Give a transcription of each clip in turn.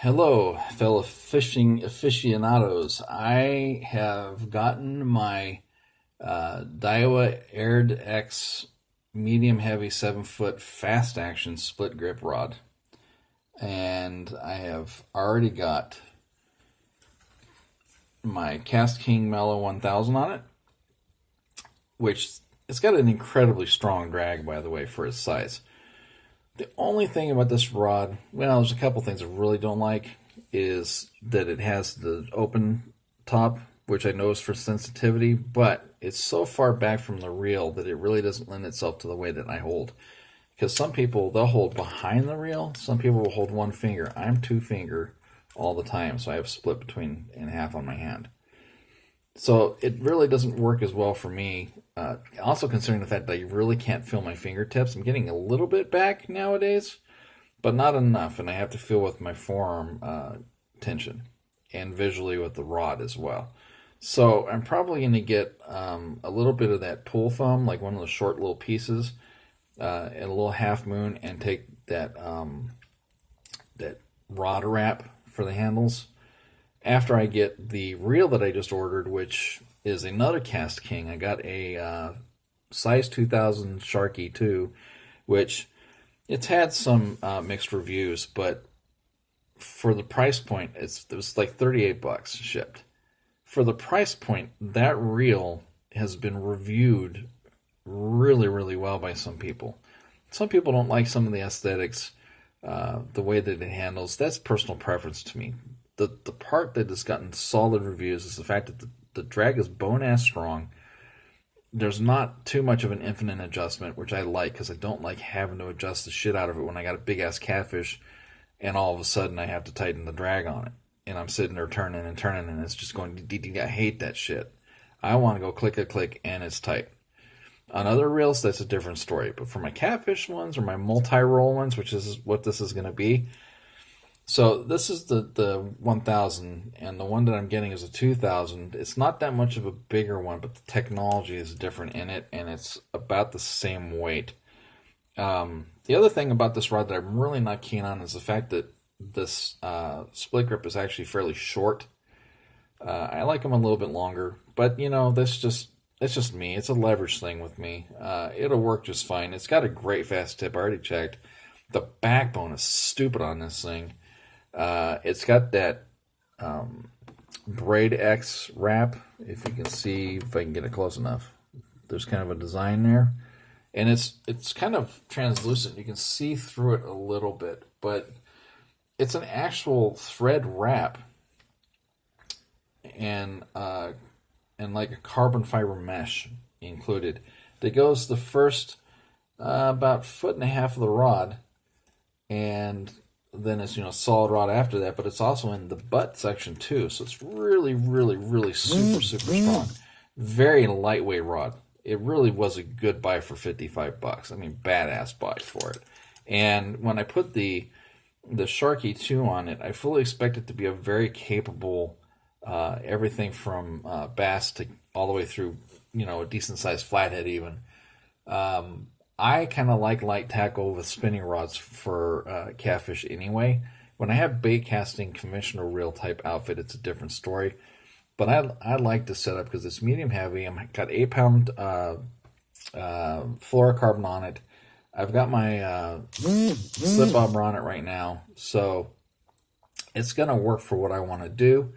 Hello, fellow fishing aficionados. I have gotten my Daiwa Aired X medium heavy 7 foot fast action split grip rod, and I have already got my Cast King Mela 1000 on it, which it's got an incredibly strong drag, by the way, for its size. The only thing about this rod, well, there's a couple things I really don't like, is that it has the open top, which I know is for sensitivity, but it's so far back from the reel that it really doesn't lend itself to the way that I hold. Because some people, they'll hold behind the reel, some people will hold one finger. I'm two finger all the time, so I have split between and half on my hand. So it really doesn't work as well for me. Also considering the fact that I really can't feel my fingertips. I'm getting a little bit back nowadays, but not enough, and I have to feel with my forearm tension and visually with the rod as well. So I'm probably going to get a little bit of that pull foam, like one of the short little pieces, and a little half moon, and take that that rod wrap for the handles. After I get the reel that I just ordered, which is another Cast King, I got a size 2000 Sharky 2, which it's had some mixed reviews, but for the price point, it was like 38 bucks shipped. For the price point, that reel has been reviewed really, really well by some people. Some people don't like some of the aesthetics, the way that it handles. That's personal preference to me. The part that has gotten solid reviews is the fact that the drag is bone-ass strong. There's not too much of an infinite adjustment, which I like because I don't like having to adjust the shit out of it when I got a big-ass catfish and all of a sudden I have to tighten the drag on it. And I'm sitting there turning and turning and it's just going, I hate that shit. I want to go click a click and it's tight. On other reels, that's a different story. But for my catfish ones or my multi-roll ones, which is what this is going to be, so this is the 1000, and the one that I'm getting is a 2000. It's not that much of a bigger one, but the technology is different in it, and it's about the same weight. The other thing about this rod that I'm really not keen on is the fact that this split grip is actually fairly short. I like them a little bit longer, but you know, it's just me. It's a leverage thing with me. It'll work just fine. It's got a great fast tip. I already checked. The backbone is stupid on this thing. It's got that braid X wrap. If you can see, if I can get it close enough, there's kind of a design there, and it's kind of translucent. You can see through it a little bit, but it's an actual thread wrap, and like a carbon fiber mesh included. That goes the first about 1.5 feet of the rod, and then it's solid rod after that, but it's also in the butt section too, so it's really, really, really super strong. Very lightweight rod. It really was a good buy for 55 bucks. I mean, badass buy for it. And when I put the Sharky 2 on it, I fully expect it to be a very capable, everything from bass to all the way through, a decent sized flathead even. I kind of like light tackle with spinning rods for catfish anyway. When I have bait casting conventional reel type outfit, it's a different story. But I like to set up because it's medium heavy. I've got 8-pound fluorocarbon on it. I've got my slip bobber on it right now, so it's gonna work for what I want to do.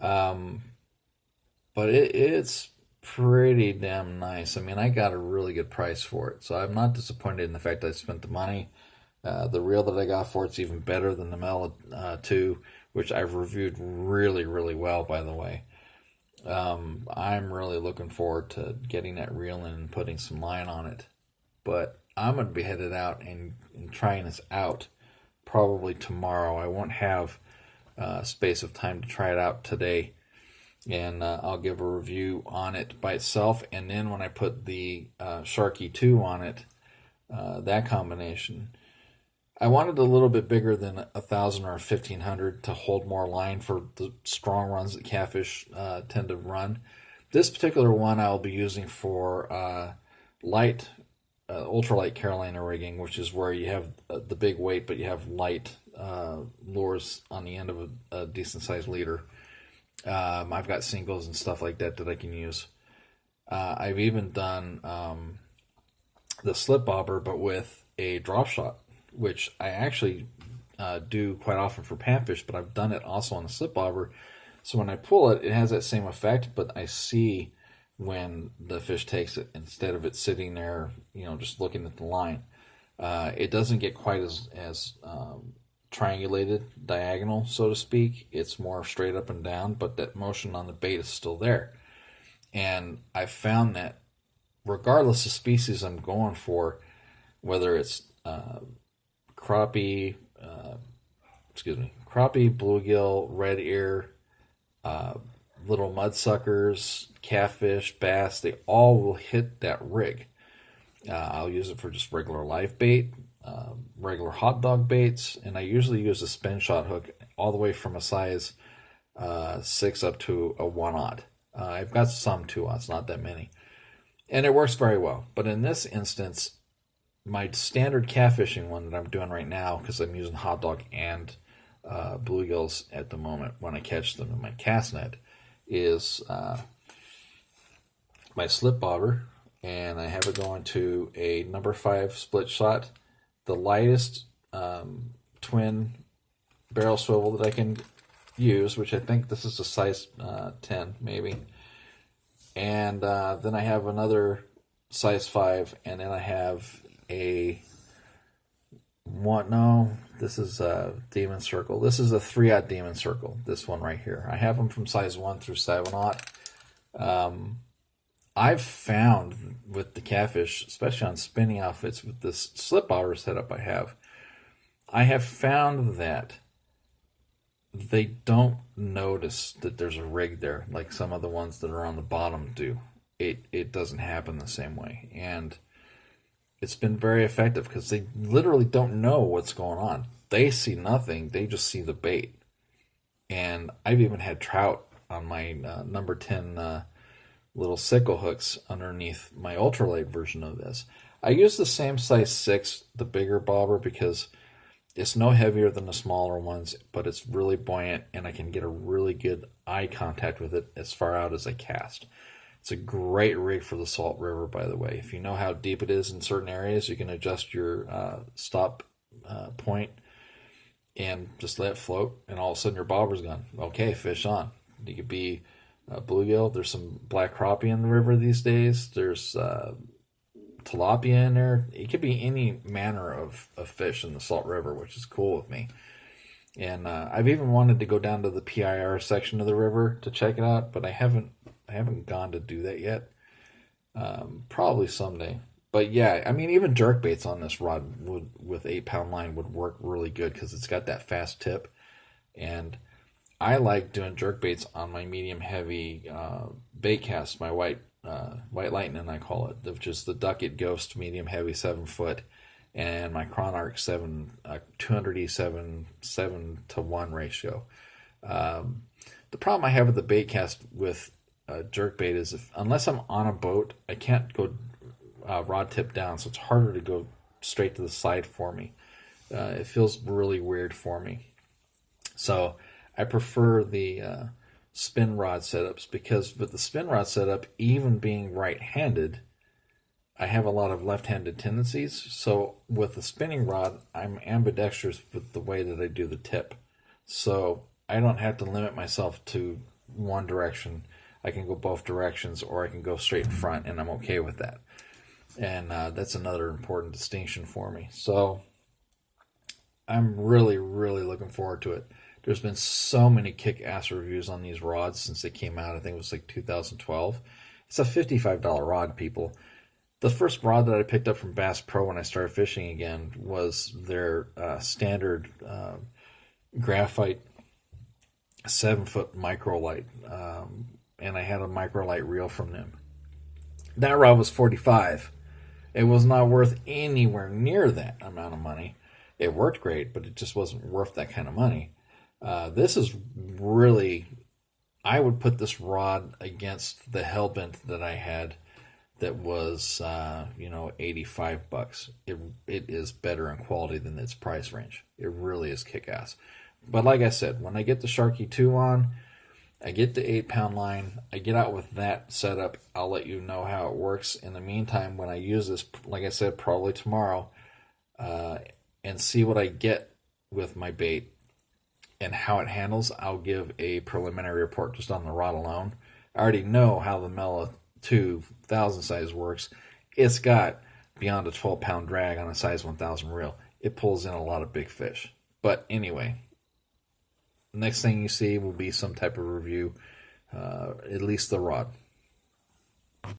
But it's pretty damn nice. I mean, I got a really good price for it, so I'm not disappointed in the fact that I spent the money. The reel that I got for it's even better than the Mela 2, which I've reviewed really, really well, by the way. I'm really looking forward to getting that reel in and putting some line on it. But I'm going to be headed out and trying this out probably tomorrow. I won't have space of time to try it out today. And I'll give a review on it by itself, and then when I put the Sharky 2 on it, that combination, I wanted a little bit bigger than 1,000 or 1,500 to hold more line for the strong runs that catfish tend to run. This particular one I'll be using for light, ultralight Carolina rigging, which is where you have the big weight, but you have light lures on the end of a decent sized leader. I've got singles and stuff like that I can use. I've even done the slip bobber, but with a drop shot, which I actually do quite often for panfish, but I've done it also on the slip bobber. So when I pull it, it has that same effect, but I see when the fish takes it instead of it sitting there, just looking at the line. It doesn't get quite as triangulated, diagonal, so to speak. It's more straight up and down, but that motion on the bait is still there. And I found that regardless of species I'm going for, whether it's crappie, bluegill, red ear, little mudsuckers, catfish, bass, they all will hit that rig. I'll use it for just regular live bait, regular hot dog baits, and I usually use a spin shot hook all the way from a size 6 up to a 1/0. I've got some 2/0, not that many. And it works very well. But in this instance, my standard catfishing one that I'm doing right now, because I'm using hot dog and bluegills at the moment when I catch them in my cast net, is my slip bobber. And I have it going to a number 5 split shot, the lightest twin barrel swivel that I can use, which I think this is a size 10 maybe. And then I have another size 5, and then I have this is a Demon Circle. This is a 3/0 Demon Circle, this one right here. I have them from size 1 through 7/0. I've found with the catfish, especially on spinning outfits with this slip bobber setup I have found that they don't notice that there's a rig there like some of the ones that are on the bottom do. It doesn't happen the same way. And it's been very effective because they literally don't know what's going on. They see nothing. They just see the bait. And I've even had trout on my number 10 little sickle hooks underneath my ultralight version of this. I use the same size 6, the bigger bobber, because it's no heavier than the smaller ones, but it's really buoyant, and I can get a really good eye contact with it as far out as I cast. It's a great rig for the Salt River, by the way. If you know how deep it is in certain areas, you can adjust your stop point and just let it float, and all of a sudden your bobber's gone. Okay, fish on. You could be bluegill. There's some black crappie in the river these days. There's tilapia in there. It could be any manner of fish in the Salt River, which is cool with me. And I've even wanted to go down to the PIR section of the river to check it out, but I haven't gone to do that yet. Probably someday. But yeah, I mean, even jerk baits on this rod with 8-pound line would work really good because it's got that fast tip. And I like doing jerk baits on my medium heavy bait cast, my white lightning I call it, which is the Ducket Ghost medium heavy 7-foot, and my Chronarch 200E7 7-to-1 ratio. The problem I have with the bait cast with jerk bait is unless I'm on a boat, I can't go rod tip down, so it's harder to go straight to the side for me. It feels really weird for me. So I prefer the spin rod setups, because with the spin rod setup, even being right-handed, I have a lot of left-handed tendencies. So with the spinning rod, I'm ambidextrous with the way that I do the tip. So I don't have to limit myself to one direction. I can go both directions, or I can go straight in front, and I'm okay with that. And that's another important distinction for me. So I'm really, really looking forward to it. There's been so many kick-ass reviews on these rods since they came out. I think it was like 2012. It's a $55 rod, people. The first rod that I picked up from Bass Pro when I started fishing again was their standard graphite 7-foot microlight. And I had a microlight reel from them. That rod was $45. It was not worth anywhere near that amount of money. It worked great, but it just wasn't worth that kind of money. This is really, I would put this rod against the Hellbent that I had that was 85 bucks. It is better in quality than its price range. It really is kick-ass. But like I said, when I get the Sharky 2 on, I get the 8 pound line, I get out with that setup, I'll let you know how it works. In the meantime, when I use this, like I said, probably tomorrow, and see what I get with my bait and how it handles, I'll give a preliminary report just on the rod alone. I already know how the Mela 2000 size works. It's got beyond a 12-pound drag on a size 1000 reel. It pulls in a lot of big fish. But anyway, next thing you see will be some type of review, at least the rod.